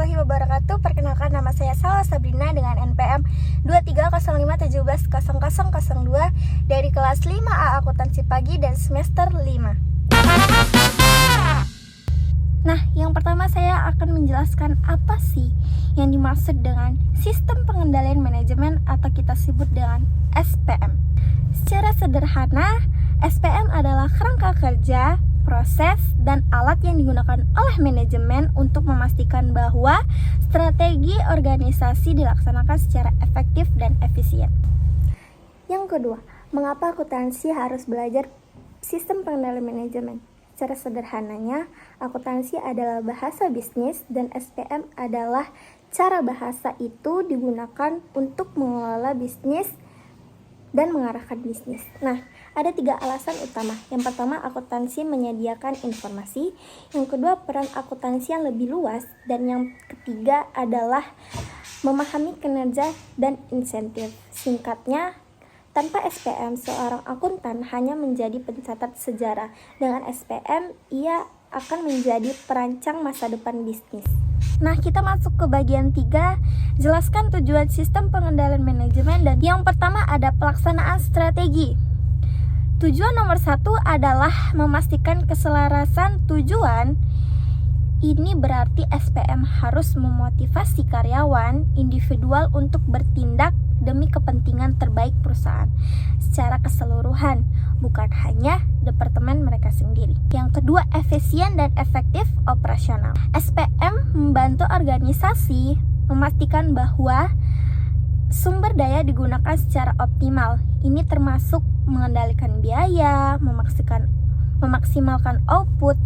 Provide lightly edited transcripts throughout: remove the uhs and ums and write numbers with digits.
warahmatullahi wabarakatuh. Perkenalkan, nama saya Salwa Sabrina dengan NPM 2305170002 dari kelas 5A Akuntansi Pagi dan semester 5. Nah, yang pertama saya akan menjelaskan apa sih yang dimaksud dengan Sistem Pengendalian Manajemen atau kita sebut dengan SPM. Secara sederhana, SPM adalah kerangka kerja, proses, dan alat yang digunakan oleh manajemen untuk memastikan bahwa strategi organisasi dilaksanakan secara efektif dan efisien. Yang kedua, mengapa akuntansi harus belajar sistem pengendalian manajemen? Secara sederhananya, akuntansi adalah bahasa bisnis dan SPM adalah cara bahasa itu digunakan untuk mengelola bisnis dan mengarahkan bisnis. Nah, ada 3 alasan utama. Yang pertama, akuntansi menyediakan informasi. Yang kedua, peran akuntansi yang lebih luas. Dan yang ketiga adalah memahami kinerja dan insentif. Singkatnya, tanpa SPM, seorang akuntan hanya menjadi pencatat sejarah. Dengan SPM, ia akan menjadi perancang masa depan bisnis. Nah, kita masuk ke bagian 3, jelaskan tujuan sistem pengendalian manajemen. Dan yang pertama ada pelaksanaan strategi. Tujuan nomor 1 adalah memastikan keselarasan tujuan. Ini berarti SPM harus memotivasi karyawan individual untuk bertindak demi kepentingan terbaik perusahaan secara keseluruhan, bukan hanya departemen mereka sendiri. Yang kedua, efisien dan efektif operasional. SPM membantu organisasi memastikan bahwa sumber daya digunakan secara optimal. Ini termasuk mengendalikan biaya, memaksimalkan output,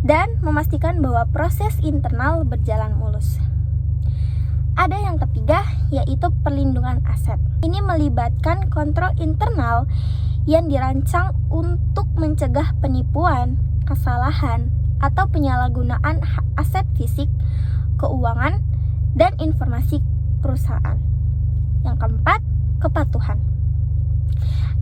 dan memastikan bahwa proses internal berjalan mulus. Ada yang ketiga, yaitu perlindungan aset. Ini melibatkan kontrol internal yang dirancang untuk mencegah penipuan, kesalahan, atau penyalahgunaan aset fisik, keuangan, dan informasi perusahaan. Yang keempat, kepatuhan.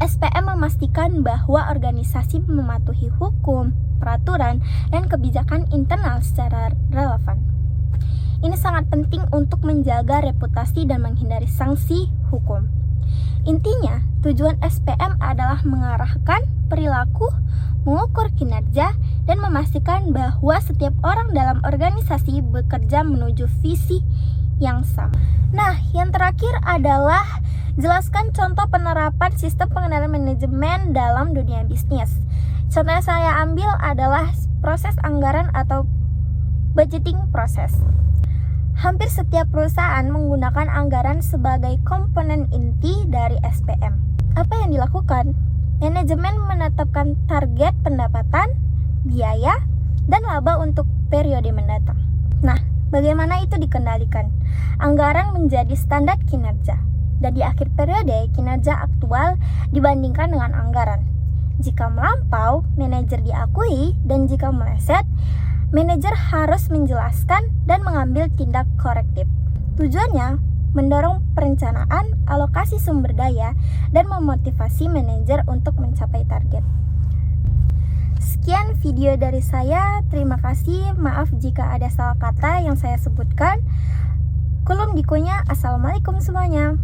SPM memastikan bahwa organisasi mematuhi hukum, peraturan, dan kebijakan internal secara relevan. Ini sangat penting untuk menjaga reputasi dan menghindari sanksi hukum. Intinya, tujuan SPM adalah mengarahkan perilaku, mengukur kinerja, dan memastikan bahwa setiap orang dalam organisasi bekerja menuju visi yang sama. Nah, yang terakhir adalah jelaskan contoh penerapan sistem pengendalian manajemen dalam dunia bisnis. Contoh yang saya ambil adalah proses anggaran atau budgeting proses. Hampir setiap perusahaan menggunakan anggaran sebagai komponen inti dari SPM. Apa yang dilakukan? Manajemen menetapkan target pendapatan, biaya, dan laba untuk periode mendatang. Nah, bagaimana itu dikendalikan? Anggaran menjadi standar kinerja, dan di akhir periode kinerja aktual dibandingkan dengan anggaran. Jika melampau, manajer diakui, dan jika meleset, manajer harus menjelaskan dan mengambil tindak korektif. Tujuannya mendorong perencanaan, alokasi sumber daya, dan memotivasi manajer untuk mencapai target. Sekian video dari saya. Terima kasih. Maaf jika ada salah kata yang saya sebutkan. Kulum dikunya. Assalamualaikum semuanya.